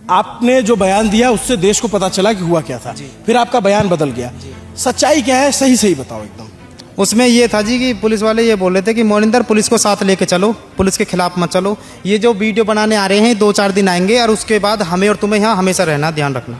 आपने जो बयान दिया उससे देश को पता चला कि हुआ क्या था, फिर आपका बयान बदल गया। सच्चाई क्या है, सही सही बताओ एकदम। उसमें ये था जी कि पुलिस वाले ये बोल रहे थे कि मोनिंदर पुलिस को साथ लेके चलो, पुलिस के खिलाफ मत चलो। ये जो वीडियो बनाने आ रहे हैं 2-4 दिन आएंगे और उसके बाद हमें और तुम्हें यहाँ हमेशा रहना, ध्यान रखना।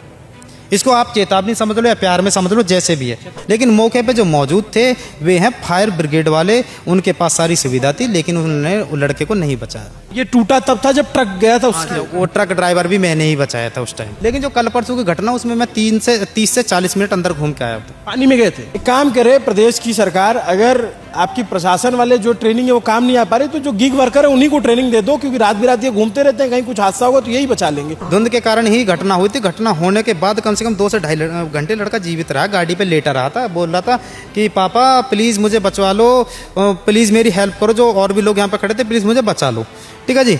इसको आप चेतावनी समझ लो या प्यार में समझ लो, जैसे भी है। लेकिन मौके पे जो मौजूद थे वे हैं फायर ब्रिगेड वाले, उनके पास सारी सुविधा थी, लेकिन उन्होंने वो लड़के को नहीं बचाया। ये टूटा तब था जब ट्रक गया था उसके, वो ट्रक ड्राइवर भी मैंने ही बचाया था उस टाइम। लेकिन जो कल परसों की घटना, उसमें मैं 30 से 40 मिनट अंदर घूम के आया था। पानी में गए थे। एक काम करे प्रदेश की सरकार, अगर आपकी प्रशासन वाले जो ट्रेनिंग है वो काम नहीं आ पा रही, तो जो गिग वर्कर है उन्हीं को ट्रेनिंग दे दो, क्योंकि रात बिरात ये घूमते रहते हैं, कहीं कुछ हादसा होगा तो यही बचा लेंगे। धुंध के कारण ही घटना हुई थी। घटना होने के बाद कम से कम 2 से 2.5 घंटे लड़का जीवित रहा, गाड़ी पे लेटा रहा था, बोल रहा था कि पापा प्लीज़ मुझे बचवा लो, प्लीज़ मेरी हेल्प करो, जो और भी लोग यहाँ पे खड़े थे प्लीज़ मुझे बचा लो। ठीक है जी।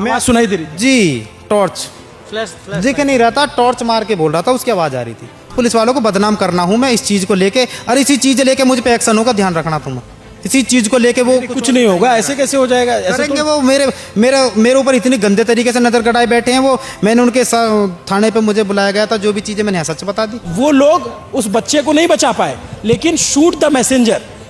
मैं सुनाई दे रही जी, टॉर्च दिख नहीं रहा था, टॉर्च मार के बोल रहा था, उसकी आवाज़ आ रही थी। पुलिस वालों को बदनाम करना हूँ मैं इस चीज़ को लेके, और इसी चीज़ लेके मुझ पे एक्शन होगा, ध्यान रखना तुम। इसी चीज़ को लेके वो कुछ नहीं होगा, ऐसे कैसे हो जाएगा? ऐसे करेंगे तो वो मेरे ऊपर इतनी गंदे तरीके से नजर गड़ाए बैठे हैं वो। मैंने उनके थाने पे मुझे बुलाया गया था, जो भी चीज़ें मैंने सच बता दी। वो लोग उस बच्चे को नहीं बचा पाए, लेकिन शूट द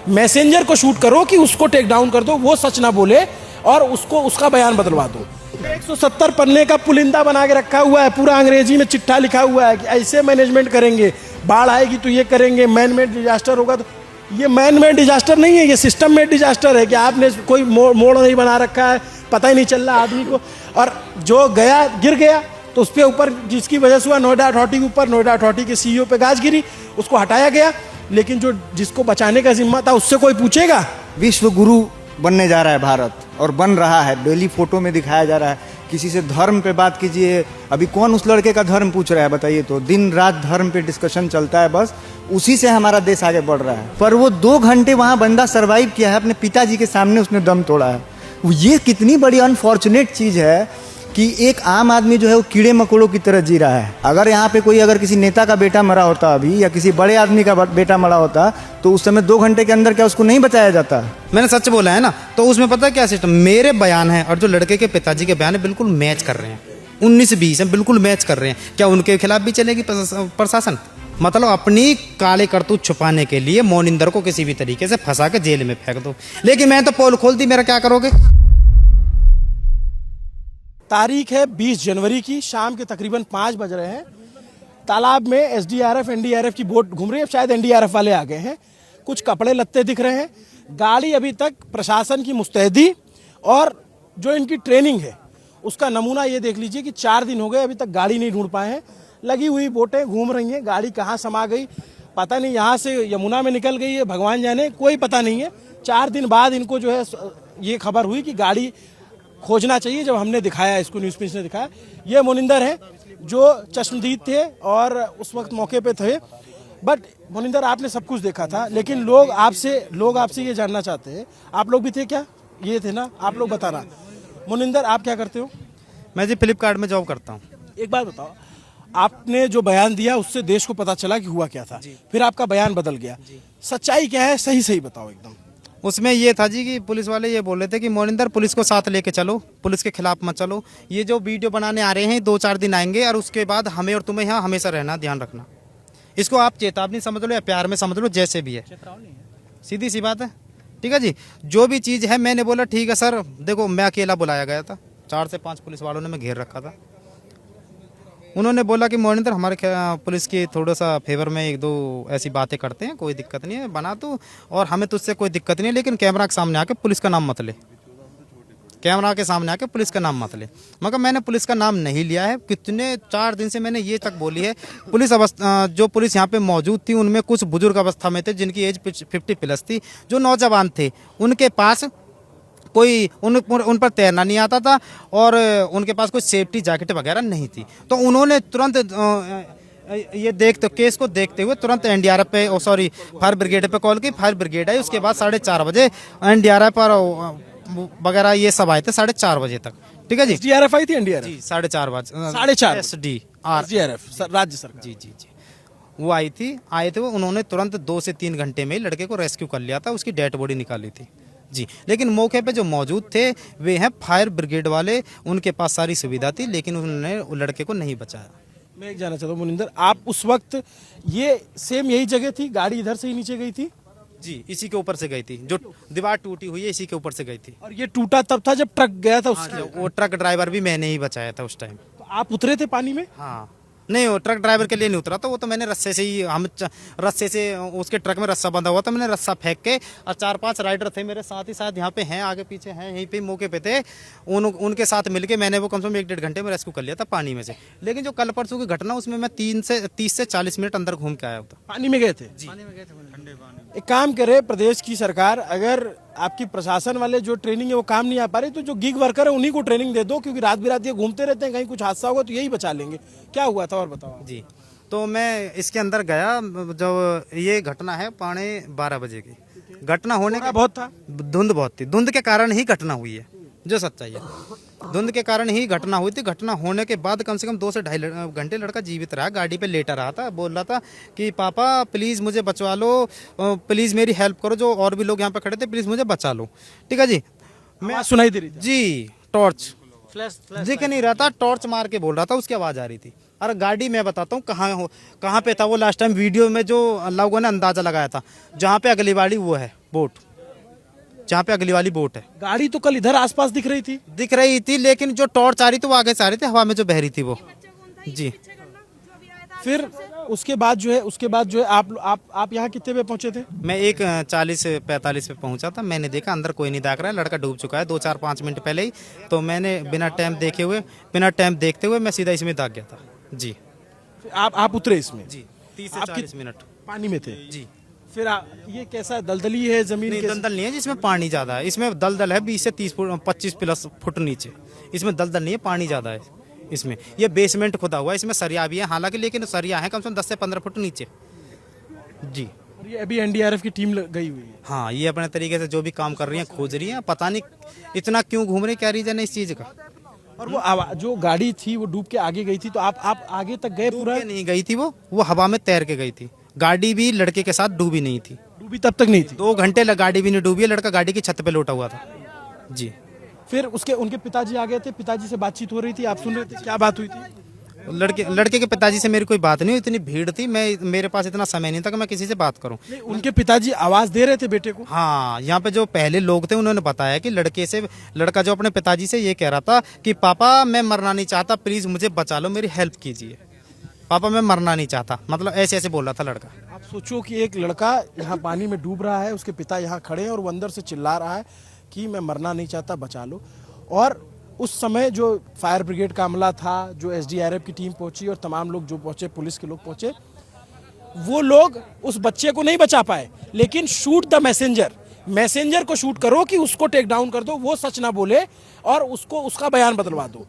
मैसेंजर को शूट करो कि उसको टेक डाउन कर दो, वो सच ना बोले और उसको उसका बयान बदलवा दो। 170 पन्ने का पुलिंदा बना के रखा हुआ है, पूरा अंग्रेजी में चिट्ठा लिखा हुआ है कि ऐसे मैनेजमेंट करेंगे, बाढ़ आएगी तो ये करेंगे, मैन मेड डिजास्टर होगा तो। ये मैन मेड डिजास्टर नहीं है, ये सिस्टम मेड डिजास्टर है कि आपने कोई मोड़ नहीं बना रखा है, पता ही नहीं चल रहा आदमी को, और जो गया गिर गया तो उस पर ऊपर जिसकी वजह से हुआ, नोएडा अथॉरिटी के ऊपर, नोएडा अथॉरिटी के CEO पे गाज गिरी, उसको हटाया गया। लेकिन जो जिसको बचाने का जिम्मा था उससे कोई पूछेगा? विश्व गुरु बनने जा रहा है भारत, और बन रहा है, डेली फोटो में दिखाया जा रहा है। किसी से धर्म पे बात कीजिए, अभी कौन उस लड़के का धर्म पूछ रहा है बताइए? तो दिन रात धर्म पे डिस्कशन चलता है, बस उसी से हमारा देश आगे बढ़ रहा है। पर वो 2 घंटे वहाँ बंदा सरवाइव किया है, अपने पिताजी के सामने उसने दम तोड़ा है। ये कितनी बड़ी अनफॉर्चुनेट चीज़ है कि एक आम आदमी जो है वो कीड़े मकोड़ों की तरह जी रहा है। अगर यहाँ पे कोई अगर किसी नेता का बेटा मरा होता अभी, या किसी बड़े आदमी का बेटा मरा होता, तो उस समय 2 घंटे के अंदर क्या उसको नहीं बचाया जाता? मैंने सच बोला है ना। तो उसमें पता है क्या सिस्टम, मेरे बयान है और जो लड़के के पिताजी के बयान है बिल्कुल मैच कर रहे हैं, 19-20 है, बिल्कुल मैच कर रहे हैं। क्या उनके खिलाफ भी चलेगी प्रशासन? मतलब अपनी काले करतूत छुपाने के लिए मोनिंदर को किसी भी तरीके से फंसा के जेल में फेंक दो। लेकिन मैं तो पोल खोल दी, मेरा क्या करोगे? तारीख है 20 जनवरी की, शाम के तकरीबन 5 बज रहे हैं। तालाब में SDRF NDRF की बोट घूम रही है, शायद NDRF वाले आ गए हैं। कुछ कपड़े लत्ते दिख रहे हैं। गाड़ी अभी तक प्रशासन की मुस्तैदी और जो इनकी ट्रेनिंग है उसका नमूना ये देख लीजिए कि 4 दिन हो गए, अभी तक गाड़ी नहीं ढूंढ पाए हैं। लगी हुई बोटें घूम रही हैं, गाड़ी कहाँ समा गई पता नहीं, यहाँ से यमुना में निकल गई है, भगवान जाने, कोई पता नहीं है। 4 दिन बाद इनको जो है ये खबर हुई कि गाड़ी खोजना चाहिए। जब हमने दिखाया इसको, न्यूज़ पिंच ने दिखाया, ये मोनिंदर हैं जो चश्मदीद थे और उस वक्त मौके पे थे। बट मोनिंदर, आपने सब कुछ देखा था, लेकिन लोग आपसे ये जानना चाहते हैं, आप लोग भी थे क्या? ये थे ना, आप लोग बताना। मोनिंदर, आप क्या करते हो? मैं जी फ्लिपकार्ट में जॉब करता हूँ। एक बात बताओ, आपने जो बयान दिया उससे देश को पता चला कि हुआ क्या था, फिर आपका बयान बदल गया। सच्चाई क्या है, सही सही बताओ एकदम। उसमें ये था जी कि पुलिस वाले ये बोल रहे थे कि मोनिंदर पुलिस को साथ लेके चलो, पुलिस के खिलाफ मत चलो। ये जो वीडियो बनाने आ रहे हैं 2-4 दिन आएंगे और उसके बाद हमें और तुम्हें यहाँ हमेशा रहना, ध्यान रखना। इसको आप चेतावनी समझ लो या प्यार में समझ लो, जैसे भी है, सीधी सी बात है। ठीक है जी। जो भी चीज़ है, मैंने बोला ठीक है सर, देखो मैं अकेला बुलाया गया था, 4 से 5 पुलिस वालों ने मैं घेर रखा था। उन्होंने बोला कि मोनिंदर हमारे पुलिस की थोड़ा सा फेवर में 1-2 ऐसी बातें करते हैं, कोई दिक्कत नहीं है, बना तो, और हमें तुझसे कोई दिक्कत नहीं है, लेकिन कैमरा के सामने आके पुलिस का नाम मत ले, कैमरा के सामने आके पुलिस का नाम मत ले। मगर मैंने पुलिस का नाम नहीं लिया है। कितने 4 दिन से मैंने ये तक बोली है। जो पुलिस यहाँ पे मौजूद थी उनमें कुछ बुजुर्ग अवस्था में थे, जिनकी एज 50+ थी, जो नौजवान थे, उनके पास कोई उन पर तैरना नहीं आता था और उनके पास कोई सेफ्टी जैकेट वगैरह नहीं थी। तो उन्होंने तुरंत केस को देखते हुए तुरंत NDRF पे, फायर ब्रिगेड पे कॉल की। फायर ब्रिगेड आई, उसके बाद 4:30 बजे NDRF पर वगैरह ये सब आए थे 4:30 बजे तक। ठीक है जी। SDRF आई थी? NDRF जी 4:30 बजे, 4:30 SDRF राज्य सरकार, जी वो आए थे वो। उन्होंने तुरंत 2 से 3 घंटे में लड़के को रेस्क्यू कर लिया था, उसकी डेड बॉडी निकाली थी। जी, लेकिन मौके पे जो मौजूद थे वे हैं फायर ब्रिगेड वाले, उनके पास सारी सुविधा थी, लेकिन उन्होंने वो लड़के को नहीं बचाया। मैं एक जानना चाहता हूँ मोनिंदर, आप उस वक्त ये सेम यही जगह थी, गाड़ी इधर से ही नीचे गई थी जी, इसी के ऊपर से गई थी, जो दीवार टूटी हुई है इसी के ऊपर से गई थी। और ये टूटा तब था जब ट्रक गया था उसके, वो ट्रक ड्राइवर भी मैंने ही बचाया था उस टाइम। तो आप उतरे थे पानी में? हाँ, नहीं वो ट्रक ड्राइवर के लिए नहीं उतरा था, वो तो मैंने रस्से से ही रस्से से उसके ट्रक में रस्सा बंधा हुआ था, मैंने रस्सा फेंक के, और 4-5 राइडर थे मेरे साथ ही साथ, यहाँ पे हैं, आगे पीछे हैं, यहीं पे मौके पे थे, उनके साथ मिलके मैंने वो कम से कम 1-1.5 घंटे में रेस्क्यू कर लिया था पानी में से। लेकिन जो कल परसों की घटना उसमें मैं 30 से 40 मिनट अंदर घूम के आया था। पानी में गए थे? पानी में गए थे, ठंडे पानी। एक काम करे प्रदेश की सरकार, अगर आपकी प्रशासन वाले जो ट्रेनिंग है वो काम नहीं आ पा रही, तो जो गिग वर्कर है उन्हीं को ट्रेनिंग दे दो, क्योंकि रात बिरात ये घूमते रहते हैं, कहीं कुछ हादसा होगा तो यही बचा लेंगे। क्या हुआ था और बताओ। जी, तो मैं इसके अंदर गया, जब ये घटना है 12:15 बजे की घटना होने का, बहुत था, धुंध बहुत थी, धुंध के कारण ही घटना हुई है, जो सच्चाई है, धुंध के कारण ही घटना हुई थी। घटना होने के बाद कम से कम 2 से 2.5 घंटे लड़का जीवित रहा, गाड़ी पे लेटा रहा था, बोल रहा था कि पापा प्लीज़ मुझे बचवा लो, प्लीज़ मेरी हेल्प करो, जो और भी लोग यहाँ पे खड़े थे प्लीज़ मुझे बचा लो। ठीक है जी, मैं सुनाई दे रही थी जी, टॉर्च फ्लैश दिख नहीं रहा था, टॉर्च मार के बोल रहा था, उसकी आवाज़ आ रही थी। अरे गाड़ी मैं बताता हूँ कहाँ पे था वो, लास्ट टाइम वीडियो में जो लोगों ने अंदाज़ा लगाया था, जहाँ पे अगली वाली वो है बोट, जहाँ पे अगली वाली बोट है। गाड़ी तो कल इधर आसपास दिख रही थी, लेकिन जो टॉर्च आ रही थी वो आगे से आ रही थी, हवा में जो बह रही थी वो। जी, फिर उसके बाद जो है आप यहाँ कितने पे पहुंचे थे? मैं 1:40-45 पे पहुंचा था, मैंने देखा अंदर कोई नहीं दाग रहा है, लड़का डूब चुका है 2-4-5 मिनट पहले ही, तो मैंने बिना टाइम देखते हुए मैं सीधा इसमें दाग गया था। जी, आप उतरे इसमें? जी, 30 से आप 40 मिनट पानी में थे? जी। फिर ये कैसा है, दलदली है जमीन? नहीं, दलदल नहीं है, जिसमें पानी ज़्यादा है, इसमें दलदल है 20 से 25 प्लस फुट नीचे, इसमें दलदल नहीं है, पानी ज़्यादा है इसमें। ये बेसमेंट खुदा हुआ है, इसमें सरिया भी है हालांकि, लेकिन सरिया है कम से कम 10 से 15 फुट नीचे। जी, और ये अभी एनडीआरएफ की टीम गई हुई है? हाँ, ये अपने तरीके से जो भी काम कर रही हैं, खोज रही हैं, पता नहीं इतना क्यों घूम रही, क्या रीजन है इस चीज़ का। और वो जो गाड़ी थी वो डूब के आगे गई थी, तो आप आगे तक गए? पूरा नहीं गई थी वो हवा में तैर के गई थी, गाड़ी भी लड़के के साथ डूबी नहीं थी, डूबी तब तक नहीं थी? 2 घंटे गाड़ी भी नहीं डूबी है, लड़का गाड़ी की छत पे लोटा हुआ था। जी, फिर उनके पिताजी आ गए थे, पिताजी से बातचीत हो रही थी, आप सुन रहे थे, क्या बात हुई थी? लड़के के पिताजी से मेरी कोई बात नहीं हुई, इतनी भीड़ थी, मेरे पास इतना समय नहीं था कि मैं किसी से बात करूं। नहीं, उनके पिताजी आवाज दे रहे थे बेटे को? हाँ, यहाँ पे जो पहले लोग थे उन्होंने बताया कि लड़का जो अपने पिताजी से ये कह रहा था कि पापा मैं मरना नहीं चाहता, प्लीज मुझे बचा लो, मेरी हेल्प कीजिए, पापा मैं मरना नहीं चाहता, मतलब ऐसे ऐसे बोल रहा था लड़का। आप सोचो कि एक लड़का यहाँ पानी में डूब रहा है, उसके पिता यहाँ खड़े हैं और वो अंदर से चिल्ला रहा है कि मैं मरना नहीं चाहता, बचा लो। और उस समय जो फायर ब्रिगेड का अमला था, जो एसडीआरएफ की टीम पहुंची और तमाम लोग जो पहुंचे, पुलिस के लोग पहुंचे, वो लोग उस बच्चे को नहीं बचा पाए, लेकिन शूट द मैसेंजर को शूट करो कि उसको टेक डाउन कर दो, वो सच ना बोले और उसका बयान बदलवा दो।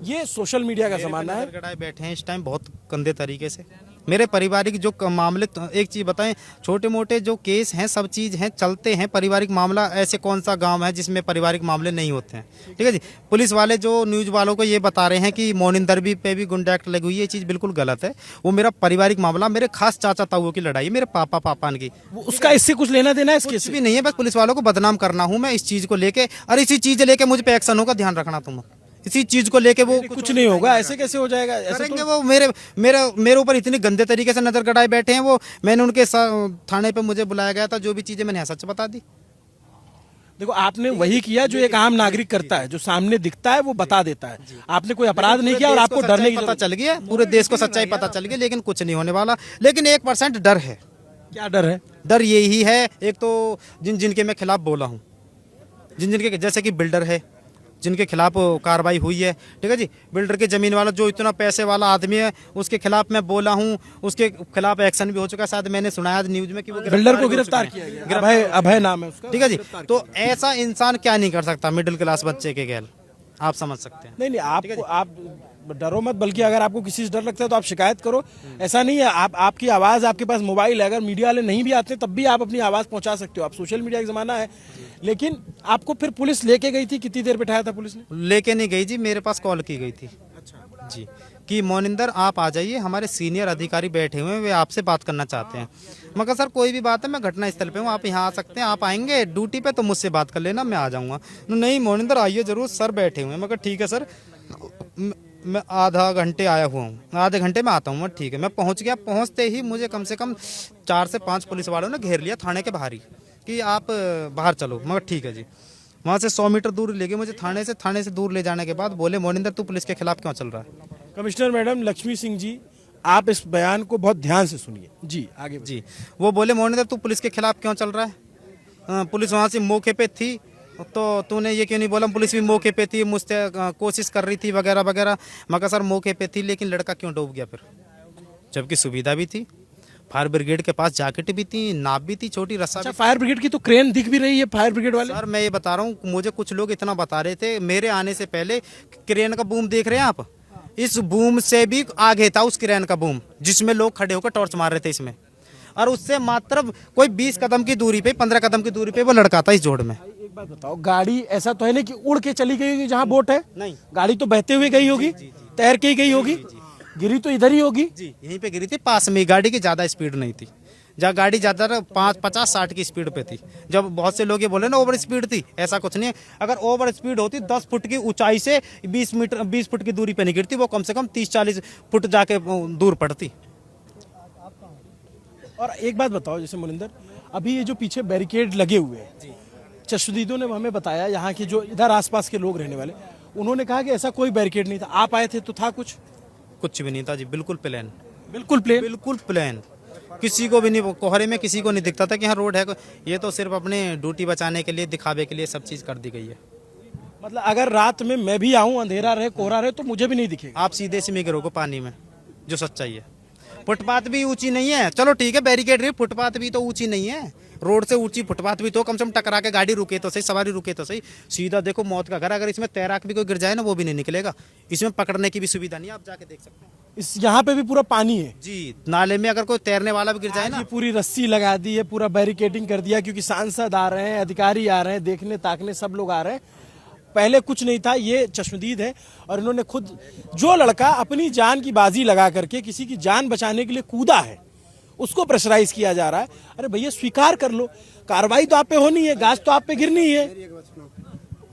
ये सोशल मीडिया का जमाना है। गड़गड़ाए बैठे हैं इस टाइम बहुत गंदे तरीके से। मेरे पारिवारिक जो मामले, एक चीज़ बताएं, छोटे मोटे जो केस हैं सब चीज़ हैं, चलते हैं, पारिवारिक मामला ऐसे कौन सा गांव है जिसमें पारिवारिक मामले नहीं होते हैं। ठीक है जी, पुलिस वाले जो न्यूज़ वालों को ये बता रहे हैं कि मोनिंदर भी पे भी गुंडा एक्ट लगी हुई है, ये चीज़ बिल्कुल गलत है। वो मेरा पारिवारिक मामला, मेरे खास चाचा ताऊओं की लड़ाई, मेरे पापान की, उसका इससे कुछ लेना देना है? इसके कुछ भी नहीं है, बस पुलिस वालों को बदनाम करना हूँ मैं इस चीज़ को लेके, और इसी चीज़ लेके मुझ पर एक्शन होगा, ध्यान रखना तुम, इसी चीज को लेके वो कुछ नहीं होगा। ऐसे कैसे हो जाएगा? ऐसे करेंगे तो... वो मेरे ऊपर इतनी गंदे तरीके से नजर गड़ाए बैठे हैं वो। मैंने उनके थाने पे मुझे बुलाया गया था, जो भी चीजें मैंने सच बता दी। देखो, आपने वही किया जो एक आम नागरिक करता है, जो सामने दिखता है वो बता देता है। आपने कोई अपराध नहीं किया और आपको डरने की पता चल गया, पूरे देश को सच्चाई पता चल गई, लेकिन कुछ नहीं होने वाला। लेकिन 1% डर है। क्या डर है? डर यही है, एक तो जिनके मैं खिलाफ बोला हूँ, जिनके जैसे कि बिल्डर है, जिनके खिलाफ कार्रवाई हुई है, ठीक है जी, बिल्डर के जमीन वाला जो इतना पैसे वाला आदमी है, उसके खिलाफ मैं बोला हूँ, उसके खिलाफ एक्शन भी हो चुका है। शायद मैंने सुनाया न्यूज में कि वो बिल्डर को गिरफ्तार किया गया, अभय नाम है उसका। ठीक है जी, तो ऐसा इंसान क्या नहीं कर सकता मिडिल क्लास बच्चे के गैल, आप समझ सकते हैं। नहीं, आप डरो मत, बल्कि अगर आपको किसी से डर लगता है तो आप शिकायत करो। ऐसा नहीं है, आपकी आवाज़, आपके पास मोबाइल है, अगर मीडिया वाले नहीं भी आते तब भी आप अपनी आवाज़ पहुंचा सकते हो। आप सोशल मीडिया का ज़माना है। लेकिन आपको फिर पुलिस लेके गई थी, कितनी देर बिठाया था पुलिस ने? लेके नहीं गई जी, मेरे पास कॉल की गई थी। अच्छा जी, कि मोनिंदर आप आ जाइए, हमारे सीनियर अधिकारी बैठे हुए हैं, वे आपसे बात करना चाहते हैं। मगर सर कोई भी बात है, मैं घटना स्थल पे हूँ, आप यहाँ आ सकते हैं, आप आएंगे ड्यूटी पे तो मुझसे बात कर लेना, मैं आ जाऊँगा। नहीं मोनिंदर आइए ज़रूर, सर बैठे हुए हैं। मगर ठीक है सर, मैं आधा घंटे आया हुआ हूँ, आधे घंटे में आता हूँ। मैं ठीक है, मैं पहुँच गया। पहुँचते ही मुझे कम से कम 4 से 5 पुलिस वालों ने घेर लिया थाने के बाहर ही, कि आप बाहर चलो। मगर ठीक है जी, वहाँ से 100 मीटर दूर ले गए मुझे थाने से दूर ले जाने के बाद बोले मोनिंदर तू पुलिस के खिलाफ क्यों चल रहा है। कमिश्नर मैडम लक्ष्मी सिंह जी, आप इस बयान को बहुत ध्यान से सुनिए जी, आगे जी, वो बोले मोनिंदर तू पुलिस के खिलाफ क्यों चल रहा है, पुलिस वहाँ से मौके पे थी तो तूने ये क्यों नहीं बोला, पुलिस भी मौके पे थी, मुझसे कोशिश कर रही थी वगैरह वगैरह। मगर सर मौके पे थी, लेकिन लड़का क्यों डूब गया फिर, जबकि सुविधा भी थी, फायर ब्रिगेड के पास जैकेट भी थी, नाव भी थी, छोटी रस्सा अच्छा, भी। फायर ब्रिगेड की तो क्रेन दिख भी रही है, फायर ब्रिगेड वाले। सर मैं ये बता रहा हूँ, मुझे कुछ लोग इतना बता रहे थे मेरे आने से पहले, क्रेन का बूम देख रहे हैं आप, इस बूम से भी आगे था उस क्रेन का बूम, जिसमें लोग खड़े होकर टॉर्च मार रहे थे इसमें, और उससे मात्र कोई 20 कदम की दूरी पे, 15 कदम की दूरी पे वो लड़का था इस जोड़ में। एक बात बताओ, गाड़ी ऐसा तो है नहीं कि उड़ के चली गई होगी जहाँ बोट है? नहीं, गाड़ी तो बहते हुए गई होगी, तैर के ही गई होगी, गिरी तो इधर ही होगी जी, यहीं पे गिरी थी, पास में। गाड़ी की ज्यादा स्पीड नहीं थी, जहाँ गाड़ी ज्यादा 50-60 की स्पीड पे थी। जब बहुत से लोग ये बोले ना ओवर स्पीड थी, ऐसा कुछ नहीं है। अगर ओवर स्पीड होती 10 फुट की ऊंचाई से 20 फुट की दूरी पे नहीं गिरती, वो कम से कम 30-40 फुट जाके दूर पड़ती। और एक बात बताओ, जैसे मोनिंदर, अभी ये जो पीछे बैरिकेड लगे हुए हैं, चश्मदीदों ने हमें बताया, यहाँ के जो इधर आसपास के लोग रहने वाले, उन्होंने कहा कि ऐसा कोई बैरिकेड नहीं था, आप आए थे तो था कुछ भी नहीं था जी, बिल्कुल प्लेन, बिल्कुल प्लेन, बिल्कुल प्लेन, किसी को भी नहीं, कोहरे में किसी को नहीं दिखता था कि हाँ रोड है। ये तो सिर्फ अपने ड्यूटी बचाने के लिए, दिखावे के लिए सब चीज़ कर दी गई है। मतलब अगर रात में मैं भी आऊँ, अंधेरा रहे, कोहरा रहे, तो मुझे भी नहीं दिखेगा। आप सीधे से में गिरोगे पानी में, जो सच्चाई है। फुटपाथ भी ऊंची नहीं है, चलो ठीक है बैरिकेड रही, फुटपाथ भी तो ऊंची नहीं है, रोड से ऊंची फुटपाथ भी तो कम से कम टकरा के गाड़ी रुके तो सही, सवारी रुके तो सही। सीधा देखो मौत का घर, अगर इसमें तैराक भी कोई गिर जाए ना वो भी नहीं निकलेगा, इसमें पकड़ने की भी सुविधा नहीं है, आप जाके देख सकते हैं। इस यहाँ पे भी पूरा पानी है जी, नाले में अगर कोई तैरने वाला भी गिर जाए ना, ये पूरी रस्सी लगा दी है, पूरा बैरिकेडिंग कर दिया, क्योंकि सांसद आ रहे हैं, अधिकारी आ रहे हैं, देखने ताकने सब लोग आ रहे हैं। पहले कुछ नहीं था, ये चश्मदीद है, और इन्होंने खुद, जो लड़का अपनी जान की बाजी लगा करके किसी की जान बचाने के लिए कूदा है, उसको प्रेशराइज किया जा रहा है। अरे भैया स्वीकार कर लो, कार्रवाई तो आप पे होनी है, गाज तो आप पे गिरनी है।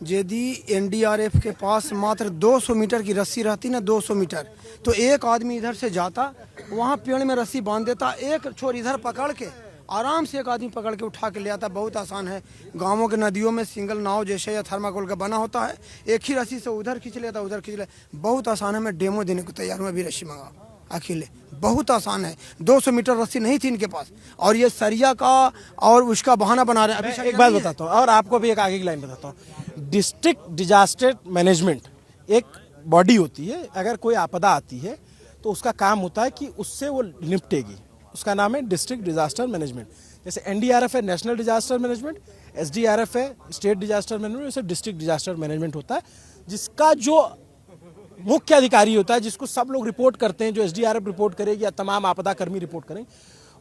यदि एनडीआरएफ के पास मात्र 200 मीटर की रस्सी रहती ना, 200 मीटर, तो एक आदमी इधर से जाता, वहाँ पेड़ में रस्सी बांध देता, एक छोर इधर पकड़ के आराम से एक आदमी पकड़ के उठा के ले आता। बहुत आसान है, गांवों के नदियों में सिंगल नाव जैसे या थर्माकोल का बना होता है, एक ही रस्सी से उधर खींच लेता, उधर खींच लेता। बहुत आसान है, मैं डेमो देने को तैयार हूँ, अभी रस्सी मंगा अकेले, बहुत आसान है। 200 मीटर रस्सी नहीं थी इनके पास, और ये सरिया का और उसका बहाना बना रहे हैं। अभी एक बात बताता हूँ, और आपको भी एक आगे की लाइन बताता हूँ। डिस्ट्रिक्ट डिजास्टर मैनेजमेंट एक बॉडी होती है, अगर कोई आपदा आती है तो उसका काम होता है कि उससे वो निपटेगी, उसका नाम है डिस्ट्रिक्ट डिजास्टर मैनेजमेंट। जैसे एनडीआरएफ है नेशनल डिजास्टर मैनेजमेंट, एसडीआरएफ है स्टेट डिजास्टर मैनेजमेंट, वैसे डिस्ट्रिक्ट डिजास्टर मैनेजमेंट होता है, जिसका जो मुख्य अधिकारी होता है, जिसको सब लोग रिपोर्ट करते हैं, जो एसडीआरएफ रिपोर्ट करेगी या तमाम आपदा कर्मी रिपोर्ट करेंगे,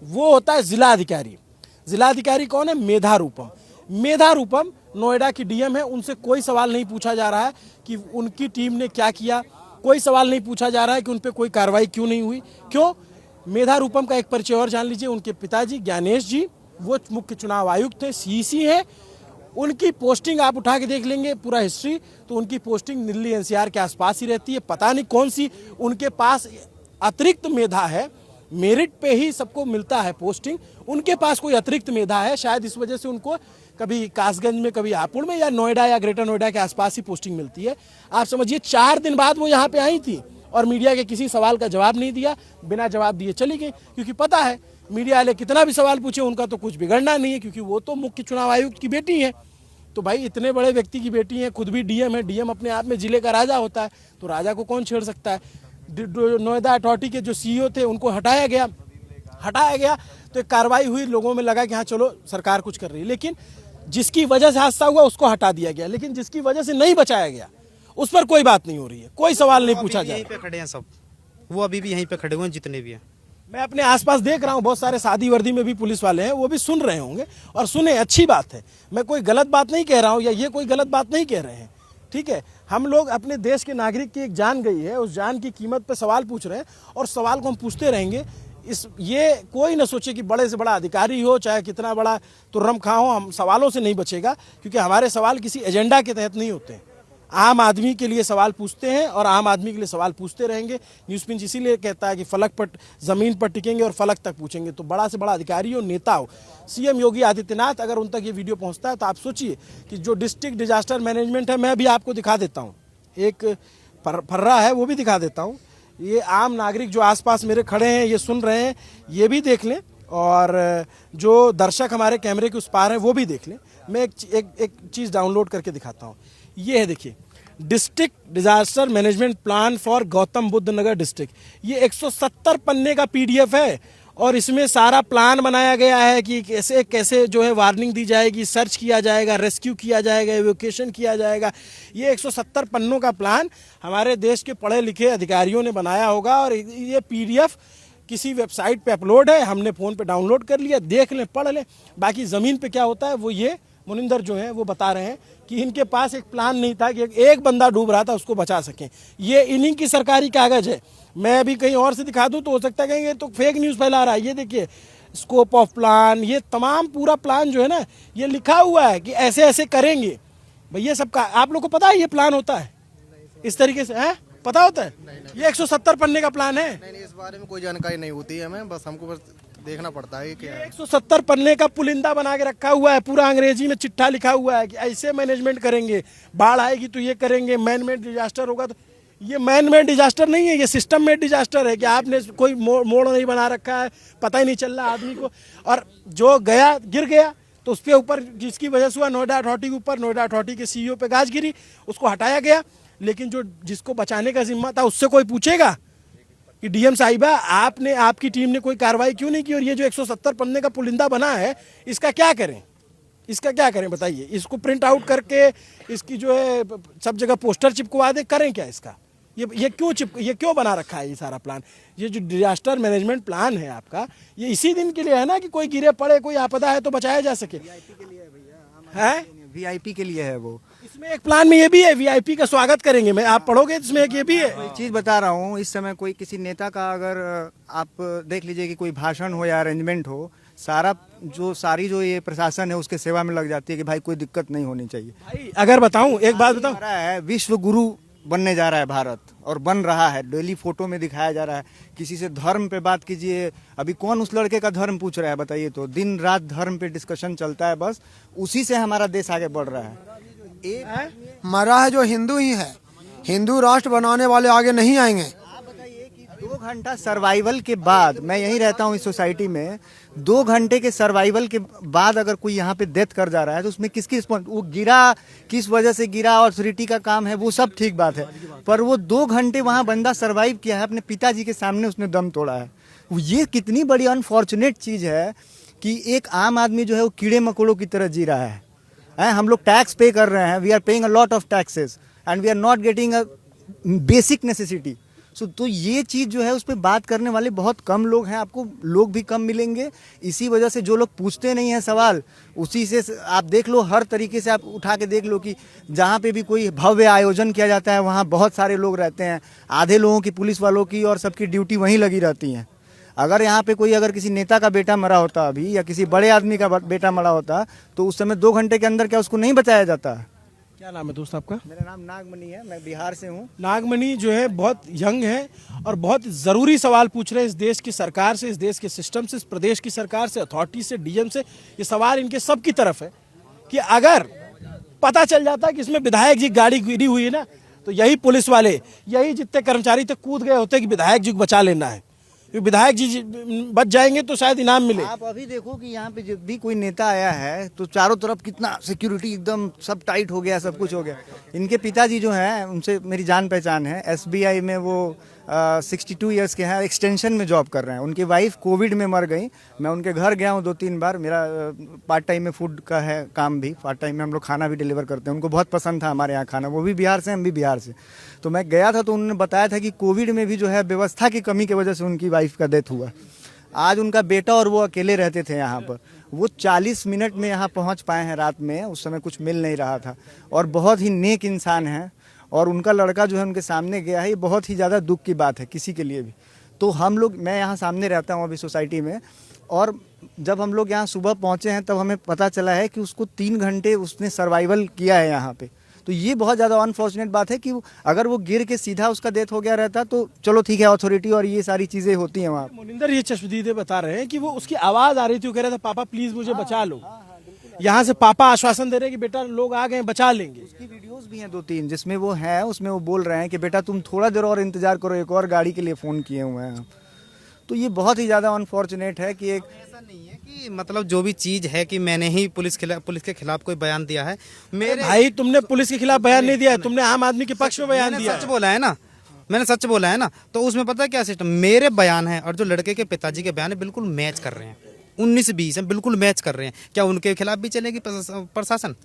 वो होता है जिला अधिकारी। जिला अधिकारी कौन है? मेधा रूपम। मेधा रूपम नोएडा की डीएम है, उनसे कोई सवाल नहीं पूछा जा रहा है कि उनकी टीम ने क्या किया, कोई सवाल नहीं पूछा जा रहा है कि उन पर कोई कार्रवाई क्यों नहीं हुई। क्यों? मेधा रूपम का एक परिचय और जान लीजिए, उनके पिताजी ज्ञानेश जी वो मुख्य चुनाव आयुक्त थे, सीईसी हैं। उनकी पोस्टिंग आप उठा के देख लेंगे पूरा हिस्ट्री, तो उनकी पोस्टिंग दिल्ली एनसीआर के आसपास ही रहती है। पता नहीं कौन सी उनके पास अतिरिक्त मेधा है, मेरिट पे ही सबको मिलता है पोस्टिंग, उनके पास कोई अतिरिक्त मेधा है, शायद इस वजह से उनको कभी कासगंज में, कभी हापुड़ में, या नोएडा या ग्रेटर नोएडा के आसपास ही पोस्टिंग मिलती है। आप समझिए 4 दिन बाद वो यहाँ पे आई थी और मीडिया के किसी सवाल का जवाब नहीं दिया, बिना जवाब दिए चली गई, क्योंकि पता है मीडिया वाले कितना भी सवाल पूछे उनका तो कुछ बिगड़ना नहीं है, क्योंकि वो तो मुख्य चुनाव आयुक्त की बेटी है। तो भाई इतने बड़े व्यक्ति की बेटी है, खुद भी डीएम है, डीएम अपने आप में जिले का राजा होता है, तो राजा को कौन छेड़ सकता है। नोएडा अथॉरिटी के जो सीईओ थे उनको हटाया गया तो एक कार्रवाई हुई, लोगों में लगा कि हाँ चलो सरकार कुछ कर रही है, लेकिन जिसकी वजह से हादसा हुआ उसको हटा दिया गया, लेकिन जिसकी वजह से नहीं बचाया गया उस पर कोई बात नहीं हो रही है, कोई सवाल नहीं पूछा जा रहा। यहीं पे खड़े हैं सब, वो अभी भी यहीं पे खड़े हुए हैं जितने भी हैं। मैं अपने आसपास देख रहा हूँ, बहुत सारे सादी वर्दी में भी पुलिस वाले हैं, वो भी सुन रहे होंगे, और सुने, अच्छी बात है। मैं कोई गलत बात नहीं कह रहा हूँ, या ये कोई गलत बात नहीं कह रहे हैं, ठीक है, हम लोग अपने देश के नागरिक की एक जान गई है, उस जान की कीमत पे सवाल पूछ रहे हैं और सवाल को हम पूछते रहेंगे। ये कोई ना सोचे कि बड़े से बड़ा अधिकारी हो चाहे कितना बड़ा तुर्रम खां हो, हम सवालों से नहीं बचेगा, क्योंकि हमारे सवाल किसी एजेंडा के तहत नहीं होते हैं। आम आदमी के लिए सवाल पूछते हैं और आम आदमी के लिए सवाल पूछते रहेंगे। न्यूज़ पिंच इसीलिए कहता है कि फलक पर ज़मीन पर टिकेंगे और फलक तक पूछेंगे। तो बड़ा से बड़ा अधिकारी हो, नेता हो, सीएम योगी आदित्यनाथ, अगर उन तक ये वीडियो पहुंचता है तो आप सोचिए कि जो डिस्ट्रिक्ट डिजास्टर मैनेजमेंट है, मैं भी आपको दिखा देता हूँ, एक फर्रा है वो भी दिखा देता हूँ। ये आम नागरिक जो आसपास मेरे खड़े हैं, ये सुन रहे हैं, ये भी देख लें, और जो दर्शक हमारे कैमरे के उस पार हैं वो भी देख लें। मैं एक चीज़ डाउनलोड करके दिखाता हूँ। ये है, देखिए, district disaster management plan for Gautam Buddha Nagar district. ये 170 पन्ने का पीडीएफ है और इसमें सारा प्लान बनाया गया है कि कैसे कैसे जो है वार्निंग दी जाएगी, सर्च किया जाएगा, रेस्क्यू किया जाएगा, एवोकेशन किया जाएगा। ये 170 पन्नों का प्लान हमारे देश के पढ़े लिखे अधिकारियों ने बनाया होगा और ये पीडीएफ किसी वेबसाइट पे अपलोड है, हमने फ़ोन पे डाउनलोड कर लिया, देख लें, पढ़ लें। बाकी ज़मीन पे क्या होता है वो ये मुनिंदर जो है वो बता रहे हैं कि इनके पास एक प्लान नहीं था कि एक बंदा डूब रहा था उसको बचा सकें। ये इन्हीं की सरकारी कागज़ है। मैं अभी कहीं और से दिखा दूं तो हो सकता है कहेंगे तो फेक न्यूज़ फैला रहा है। ये देखिए, स्कोप ऑफ प्लान, ये तमाम पूरा प्लान जो है ना, ये लिखा हुआ है कि ऐसे ऐसे करेंगे। भैया सबका आप लोग को पता है ये प्लान होता है इस तरीके से, है पता होता है? ये 170 पन्ने का प्लान है। नहीं, इस बारे में कोई जानकारी नहीं होती है हमें, बस हमको बस देखना पड़ता है क्या है। 170 पन्ने का पुलिंदा बना के रखा हुआ है, पूरा अंग्रेजी में चिट्ठा लिखा हुआ है कि ऐसे मैनेजमेंट करेंगे, बाढ़ आएगी तो ये करेंगे, मैन मेड डिजास्टर होगा तो। ये मैन मेड डिजास्टर नहीं है, ये सिस्टम मेड डिजास्टर है कि आपने कोई मोड़ नहीं बना रखा है, पता ही नहीं चल रहा आदमी को, और जो गया गिर गया तो उसके ऊपर जिसकी वजह से हुआ, नोएडा अथॉरिटी के ऊपर, नोएडा अथॉरिटी के सीईओ पे गाज गिरी, उसको हटाया गया। लेकिन जो जिसको बचाने का जिम्मा था उससे कोई पूछेगा कि डीएम साहिबा आपने, आपकी टीम ने कोई कार्रवाई क्यों नहीं की? और ये जो 170 पन्ने का पुलिंदा बना है, इसका क्या करें? इसका क्या करें बताइए? इसको प्रिंट आउट करके इसकी जो है सब जगह पोस्टर चिपकवा दे, करें क्या इसका? ये क्यों बना रखा है ये सारा प्लान? ये जो डिजास्टर मैनेजमेंट प्लान है आपका, ये इसी दिन के लिए है ना कि कोई गिरे पड़े, कोई आपदा है तो बचाया जा सके। है वीआईपी के लिए है वो। इसमें एक प्लान में ये भी है, वीआईपी का स्वागत करेंगे। मैं आप पढ़ोगे इसमें एक ये भी है। एक चीज बता रहा हूँ, इस समय कोई किसी नेता का अगर आप देख लीजिए कि कोई भाषण हो या अरेंजमेंट हो, सारी जो ये प्रशासन है उसके सेवा में लग जाती है कि भाई कोई दिक्कत नहीं होनी चाहिए। भाई अगर बताऊं, एक बात बताऊं, है विश्व गुरु बनने जा रहा है भारत, और बन रहा है। डेली फोटो में दिखाया जा रहा है। किसी से धर्म पे बात कीजिए, अभी कौन उस लड़के का धर्म पूछ रहा है बताइए तो? दिन रात धर्म पे डिस्कशन चलता है, बस उसी से हमारा देश आगे बढ़ रहा है। मरा है जो हिंदू ही है, हिंदू राष्ट्र बनाने वाले आगे नहीं आएंगे। 2 घंटा सर्वाइवल के बाद, मैं यहीं रहता हूँ इस सोसाइटी में, 2 घंटे के सर्वाइवल के बाद अगर कोई यहाँ पे डेथ कर जा रहा है तो उसमें किसकी रिस्पॉन्स, वो गिरा किस वजह से गिरा, ऑथोरिटी का काम है, वो सब ठीक बात है, पर वो 2 घंटे वहाँ बंदा सर्वाइव किया है, अपने पिताजी के सामने उसने दम तोड़ा है। ये कितनी बड़ी अनफॉर्चुनेट चीज़ है कि एक आम आदमी जो है वो कीड़े मकोड़ों की तरह जी रहा है। हम लोग टैक्स पे कर रहे हैं, we are paying a lot of taxes and we are not getting a basic necessity. तो ये चीज़ जो है उस पर बात करने वाले बहुत कम लोग हैं, आपको लोग भी कम मिलेंगे। इसी वजह से जो लोग पूछते नहीं हैं सवाल, उसी से आप देख लो, हर तरीके से आप उठा के देख लो कि जहाँ पे भी कोई भव्य आयोजन किया जाता है वहाँ बहुत सारे लोग रहते हैं। आधे लोगों की, पुलिस वालों की और सबकी ड्यूटी वहीं लगी रहती हैं। अगर यहाँ पे कोई, अगर किसी नेता का बेटा मरा होता अभी, या किसी बड़े आदमी का बेटा मरा होता, तो उस समय 2 घंटे के अंदर क्या उसको नहीं बचाया जाता? क्या नाम है दोस्त आपका? मेरा नाम नागमणि है, मैं बिहार से हूँ। नागमणि जो है बहुत यंग है और बहुत ज़रूरी सवाल पूछ रहे हैं इस देश की सरकार से, इस देश के सिस्टम से, इस प्रदेश की सरकार से, अथॉरिटी से, डीएम से। ये सवाल इनके सब की तरफ है कि अगर पता चल जाता कि इसमें विधायक जी गाड़ी गिरी हुई है ना, तो यही पुलिस वाले, यही जितने कर्मचारी थे कूद गए होते कि विधायक जी को बचा लेना है, विधायक जी बच जाएंगे तो शायद इनाम मिले। आप अभी देखो कि यहाँ पे जब भी कोई नेता आया है तो चारों तरफ कितना सिक्योरिटी, एकदम सब टाइट हो गया, सब कुछ हो गया। इनके पिताजी जो हैं उनसे मेरी जान पहचान है, एसबीआई में वो 62 ईयर्स के हैं, एक्सटेंशन में जॉब कर रहे हैं। उनकी वाइफ कोविड में मर गई। मैं उनके घर गया हूँ 2-3 बार। मेरा पार्ट टाइम में फूड का है काम भी, पार्ट टाइम में हम लोग खाना भी डिलीवर करते हैं। उनको बहुत पसंद था हमारे यहाँ खाना, वो भी बिहार से, हम भी बिहार से। तो मैं गया था तो उन्होंने बताया था कि कोविड में भी जो है व्यवस्था की कमी की वजह से उनकी वाइफ का डेथ हुआ। आज उनका बेटा और वो अकेले रहते थे यहाँ पर, वो 40 मिनट में यहाँ पहुँच पाए हैं रात में, उस समय कुछ मिल नहीं रहा था। और बहुत ही नेक इंसान हैं, और उनका लड़का जो है उनके सामने गया है, ये बहुत ही ज़्यादा दुख की बात है किसी के लिए भी। तो हम लोग, मैं यहाँ सामने रहता हूँ अभी सोसाइटी में, और जब हम लोग यहाँ सुबह पहुँचे हैं तब हमें पता चला है कि उसको 3 घंटे उसने सर्वाइवल किया है यहाँ पे। तो ये बहुत ज़्यादा अनफॉर्चुनेट बात है कि अगर वो गिर के सीधा उसका डेथ हो गया रहता तो चलो ठीक है, अथॉरिटी और ये सारी चीज़ें होती हैं वहाँ। मोनिंदर ये चश्मदीदे बता रहे हैं कि वो उसकी आवाज आ रही थी, वो कह रहा था पापा प्लीज मुझे बचा लो। यहाँ से पापा आश्वासन दे रहे हैं कि बेटा लोग आ गए, बचा लेंगे। उसकी वीडियोस भी हैं 2-3 जिसमें वो है, उसमें वो बोल रहे हैं कि बेटा तुम थोड़ा देर और इंतजार करो, एक और गाड़ी के लिए फ़ोन किए हुए हैं। तो ये बहुत ही ज़्यादा अनफॉर्चुनेट है कि एक ऐसा नहीं है कि मतलब जो भी चीज़ है कि मैंने ही पुलिस के खिलाफ कोई बयान दिया है। मेरे भाई तुमने पुलिस के खिलाफ बयान नहीं दिया है, तुमने आम आदमी के पक्ष में बयान दिया सच बोला है ना, मैंने सच बोला है ना। तो उसमें पता है क्या सिस्टम, मेरे बयान है और जो लड़के के पिताजी के बयान है बिल्कुल मैच कर रहे हैं, 19-20 हैं, बिल्कुल मैच कर रहे हैं। क्या उनके खिलाफ भी चलेगी प्रशासन?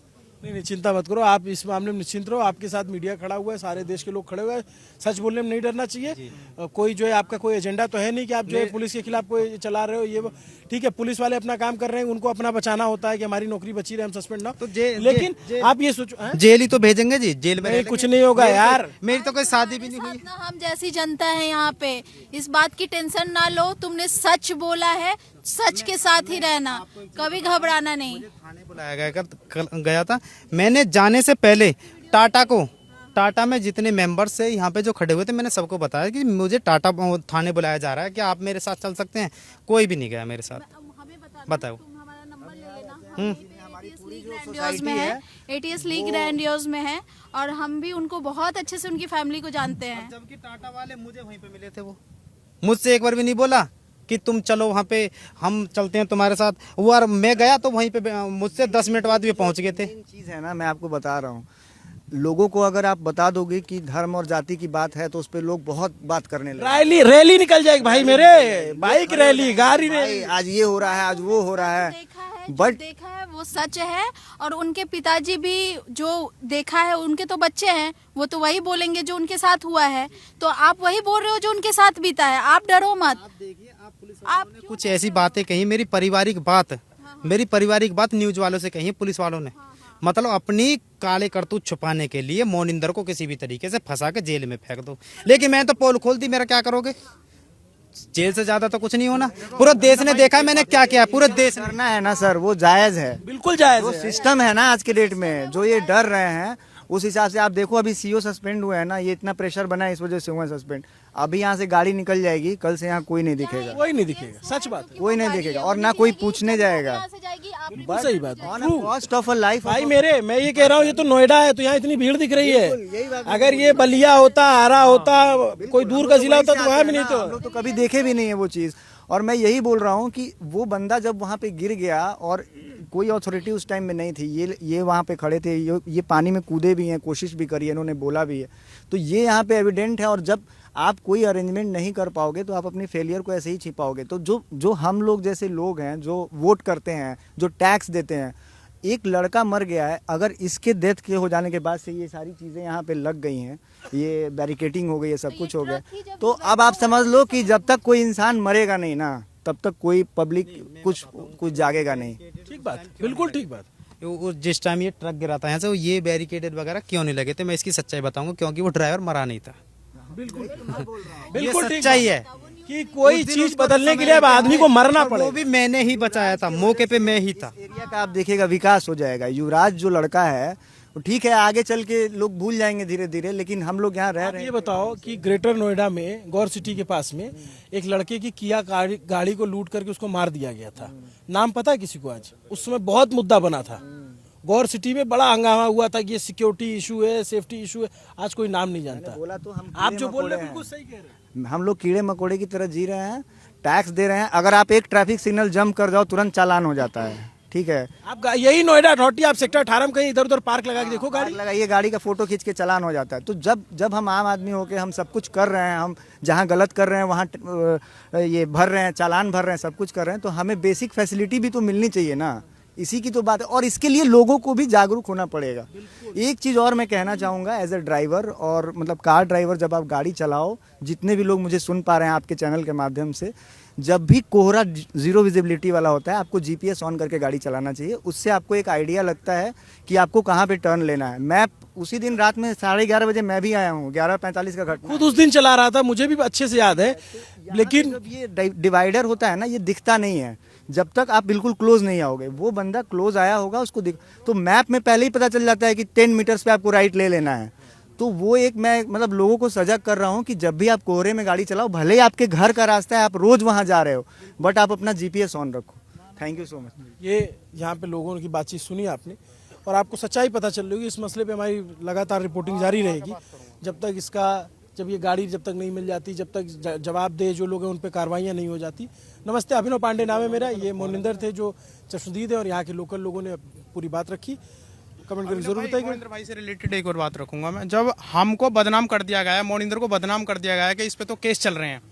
नहीं, चिंता मत करो आप, इस मामले में निश्चिंत रहो। आपके साथ मीडिया खड़ा हुआ है, सारे देश के लोग खड़े हुए हैं। सच बोलने में नहीं डरना चाहिए। कोई जो है आपका कोई एजेंडा तो है नहीं कि आप जो है पुलिस के खिलाफ कोई चला रहे हो, ये ठीक है। पुलिस वाले अपना काम कर रहे हैं, उनको अपना बचाना होता है कि हमारी नौकरी बची रहे, हम सस्पेंड ना हो। लेकिन आप ये सोचो, जेल ही तो भेजेंगे जी, जेल में नहीं, कुछ नहीं होगा यार। मेरी तो कोई शादी भी नहीं हुई। ना हम जैसी जनता है यहाँ पे, इस बात की टेंशन ना लो। तुमने सच बोला है, सच के साथ ही रहना, कभी घबराना नहीं। थाने बुलाया गया था। मैंने जाने से पहले टाटा में जितने मेंबर्स थे यहाँ पे जो खड़े हुए थे, मैंने सबको बताया कि मुझे टाटा थाने बुलाया जा रहा है, क्या आप मेरे साथ चल सकते हैं? कोई भी नहीं गया मेरे साथ। बताओ। तुम हमारा नंबर ले लेना। ATS लीग ग्रैंडियोज में है और हम भी उनको बहुत अच्छे से उनकी फैमिली को जानते हैं। जबकि टाटा वाले मुझे वहीं पे मिले थे, वो मुझसे एक बार भी नहीं बोला कि तुम चलो वहाँ पे, हम चलते हैं तुम्हारे साथ। वो और मैं गया तो वहीं पे मुझसे 10 मिनट बाद भी पहुँच गए थे। चीज़ है ना, मैं आपको बता रहा हूँ, लोगों को अगर आप बता दोगे कि धर्म और जाति की बात है तो उस पर लोग बहुत बात करने लगे। रैली निकल जाएगी भाई मेरे, बाइक रैली, गाड़ी रैली, आज ये हो रहा है, आज वो हो रहा है। बट देखा है वो सच है, और उनके पिताजी भी जो देखा है, उनके तो बच्चे हैं, वो तो वही बोलेंगे जो उनके साथ हुआ है। तो आप वही बोल रहे हो जो उनके साथ बीता है, आप डरो मत। आप कुछ ऐसी बातें कही, मेरी पारिवारिक बात न्यूज वालों से कही, पुलिस वालों ने, मतलब अपनी काले करतूत छुपाने के लिए मोनिंदर को किसी भी तरीके से फंसा के जेल में फेंक दो। लेकिन मैं तो पोल खोल दी, मेरा क्या करोगे? जेल से ज्यादा तो कुछ नहीं होना। पूरा देश ने देखा है मैंने क्या किया, पूरे देश ने। करना है ना सर, वो जायज है, बिल्कुल जायज वो है। सिस्टम है ना आज के डेट में, जो ये डर रहे हैं उस हिसाब से आप देखो। अभी सीओ सस्पेंड हुए हैं ना, ये इतना प्रेशर बना है, इस वजह से हुआ सस्पेंड। अभी यहाँ से गाड़ी निकल जाएगी, कल से यहाँ कोई नहीं दिखेगा, कोई नहीं दिखेगा, सच बात है। कोई नहीं दिखेगा, और ना कोई पूछने जाएगा। बिल्कुल सही बात है। Cost of a life. भाई मेरे, मैं ये कह रहा हूँ, ये तो नोएडा है, तो यहाँ इतनी भीड़ दिख रही है। अगर ये बलिया होता, आरा होता, कोई दूर का जिला होता तो वहाँ भी नहीं। तो हम लोग तो कभी देखे भी नहीं है वो चीज़। और मैं यही बोल रहा हूँ कि वो बंदा जब वहाँ पे गिर गया और कोई अथॉरिटी उस टाइम में नहीं थी, ये वहाँ पे खड़े थे, ये पानी में कूदे भी हैं, कोशिश भी करी है, इन्होंने बोला भी है, तो ये यहाँ पे एविडेंट है। और जब आप कोई अरेंजमेंट नहीं कर पाओगे तो आप अपनी फेलियर को ऐसे ही छिपाओगे। तो जो हम लोग जैसे लोग हैं, जो वोट करते हैं, जो टैक्स देते हैं, एक लड़का मर गया है, अगर इसके डेथ के हो जाने के बाद से ये सारी चीज़ें यहाँ पे लग गई हैं, ये बैरिकेटिंग हो गई है, सब कुछ हो गया, तो अब आप समझ लो कि जब तक कोई इंसान मरेगा नहीं ना, तब तक कोई पब्लिक कुछ जागेगा नहीं। ठीक बात, बिल्कुल ठीक बात। जिस टाइम ये ट्रक गिरा था यहाँ से, वो ये बैरिकेडेड वगैरह क्यों नहीं लगे थे, मैं इसकी सच्चाई बताऊंगा, क्योंकि वो ड्राइवर मरा नहीं था। बिल्कुल बिल्कुल सच्चाई है कि कोई चीज बदलने के लिए अब आदमी को मरना पड़े। वो भी मैंने ही बचाया था, मौके पे मैं ही था। एरिया का आप देखिएगा विकास हो जाएगा। युवराज जो लड़का है ठीक है, आगे चल के लोग भूल जाएंगे धीरे धीरे, लेकिन हम लोग यहाँ रह रहे हैं। ये बताओ कि ग्रेटर नोएडा में गौर सिटी के पास में एक लड़के की किया गाड़ी को लूट करके उसको मार दिया गया था। नाम पता है किसी को? आज उस समय बहुत मुद्दा बना था, गौर सिटी में बड़ा हंगामा हुआ था कि ये सिक्योरिटी इशू है, सेफ्टी इशू है। आज कोई नाम नहीं जानता। बोला तो हम आप जो बोल रहे हैं बिल्कुल सही कह रहे हैं। हम लोग कीड़े मकोड़े की तरह जी रहे हैं, टैक्स दे रहे हैं। अगर आप एक ट्रैफिक सिग्नल जंप कर जाओ तुरंत चालान हो जाता है। ठीक है, आप यही नोएडा अथॉरिटी, आप सेक्टर 18 में कहीं इधर उधर पार्क लगा के देखो, गाड़ी लगाइए, गाड़ी का फोटो खींच के चालान हो जाता है। तो जब हम आम आदमी होके हम सब कुछ कर रहे हैं, हम जहाँ गलत कर रहे हैं वहाँ ये भर रहे हैं, चालान भर रहे हैं, सब कुछ कर रहे हैं, तो हमें बेसिक फैसिलिटी भी तो मिलनी चाहिए ना। इसी की तो बात है, और इसके लिए लोगों को भी जागरूक होना पड़ेगा। एक चीज़ और मैं कहना चाहूँगा एज ए ड्राइवर, और मतलब कार ड्राइवर, जब आप गाड़ी चलाओ, जितने भी लोग मुझे सुन पा रहे हैं आपके चैनल के माध्यम से, जब भी कोहरा जीरो विजिबिलिटी वाला होता है, आपको जीपीएस ऑन करके गाड़ी चलाना चाहिए। उससे आपको एक आइडिया लगता है कि आपको कहाँ पे टर्न लेना है। मैं उसी दिन रात में 11:30 बजे मैं भी आया हूँ, 11:45 का घटना। खुद उस दिन चला रहा था, मुझे भी अच्छे से याद है, लेकिन जब ये डिवाइडर होता है ना, ये दिखता नहीं है जब तक आप बिल्कुल क्लोज नहीं आओगे। वो बंदा क्लोज आया होगा, उसको तो मैप में पहले ही पता चल जाता है कि 10 मीटर्स पे आपको राइट ले लेना है। तो वो एक मैं मतलब लोगों को सजग कर रहा हूँ कि जब भी आप कोहरे में गाड़ी चलाओ, भले ही आपके घर का रास्ता है, आप रोज वहाँ जा रहे हो, बट आप अपना जीपीएस ऑन रखो। Thank you so much. ये यहाँ पे लोगों की बातचीत सुनी आपने, और आपको सच्चाई पता चल रही होगी। इस मसले पे हमारी लगातार रिपोर्टिंग जारी रहेगी जब ये गाड़ी जब तक नहीं मिल जाती, जब तक जवाब दे जो लोग हैं उन पे कार्रवाइयाँ नहीं हो जाती। नमस्ते, अभिनव पांडे नाम है मेरा। ये मोनिंदर थे जो चश्मदीद है, और यहाँ के लोकल लोगों ने पूरी बात रखी। कमेंट करके जरूर बताइए। मोनिंदर भाई से रिलेटेड एक और बात रखूंगा मैं। जब हमको बदनाम कर दिया गया है, मोनिंदर को बदनाम कर दिया गया है कि इस पे तो केस चल रहे हैं।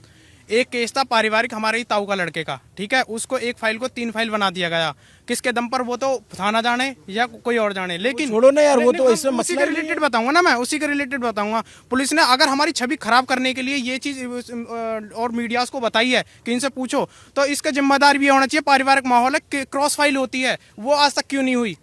एक केस था पारिवारिक हमारे ही ताऊ का लड़के का, ठीक है, उसको एक फाइल को 3 फाइल बना दिया गया। किसके दम पर वो तो थाना जाने या कोई और जाने, लेकिन छोड़ो ना यार, वो तो इसमें उसी मसला के रिलेटेड बताऊंगा ना मैं, उसी के रिलेटेड बताऊंगा। पुलिस ने अगर हमारी छवि खराब करने के लिए ये चीज और मीडियाज को बताई है कि इनसे पूछो, तो इसका जिम्मेदार भी होना चाहिए। पारिवारिक माहौल है, क्रॉस फाइल होती है, वो आज तक क्यों नहीं हुई?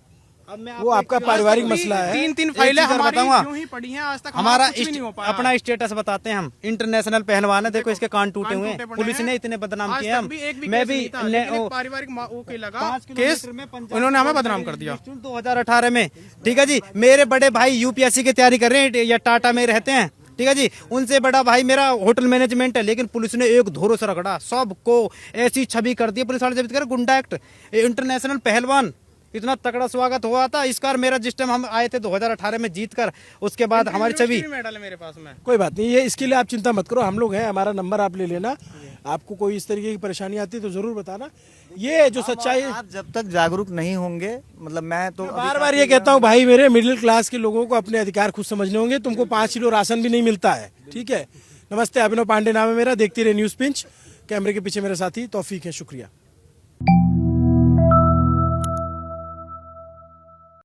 वो आपका पारिवारिक मसला है। 3 फाइलें हमारी बताऊंगा। यूं ही पड़ी हैं, आज तक हमारा कुछ भी नहीं हो पाया। अपना स्टेटस बताते हैं हम। इंटरनेशनल पहलवान है, देखो इसके कान टूटे हुए हैं, पुलिस ने इतने बदनाम किए हम। मैं भी पारिवारिक के लगा केस, उन्होंने हमें बदनाम कर दिया 2018 में। ठीक है जी, मेरे बड़े भाई यूपीएससी की तैयारी कर रहे हैं या टाटा में रहते हैं, ठीक है जी, उनसे बड़ा भाई मेरा होटल मैनेजमेंट है, लेकिन पुलिस ने एक धोरो से रगड़ा, सबको ऐसी छवि कर दी पुलिस वाले। जब कर गुंडा एक्ट, इंटरनेशनल पहलवान, इतना तगड़ा स्वागत हुआ था। इस बार मेरा जिस टाइम हम आए थे 2018 में जीत कर, उसके बाद हमारी छवि मेडल है मेरे पास में। कोई बात नहीं, ये इसके लिए आप चिंता मत करो, हम लोग हैं, हमारा नंबर आप ले लेना। आपको कोई इस तरीके की परेशानी आती है तो जरूर बताना। ये जो सच्चाई, आप जब तक जागरूक नहीं होंगे, मतलब मैं तो बार बार ये कहता हूँ भाई, मेरे मिडिल क्लास के लोगों को अपने अधिकार खुद समझने होंगे। तुमको 5 किलो राशन भी नहीं मिलता है, ठीक है। नमस्ते, अभिनव पांडे नाम है मेरा। देखते रहे न्यूज पिंच। कैमरे के पीछे मेरे साथी तौफीक है, शुक्रिया।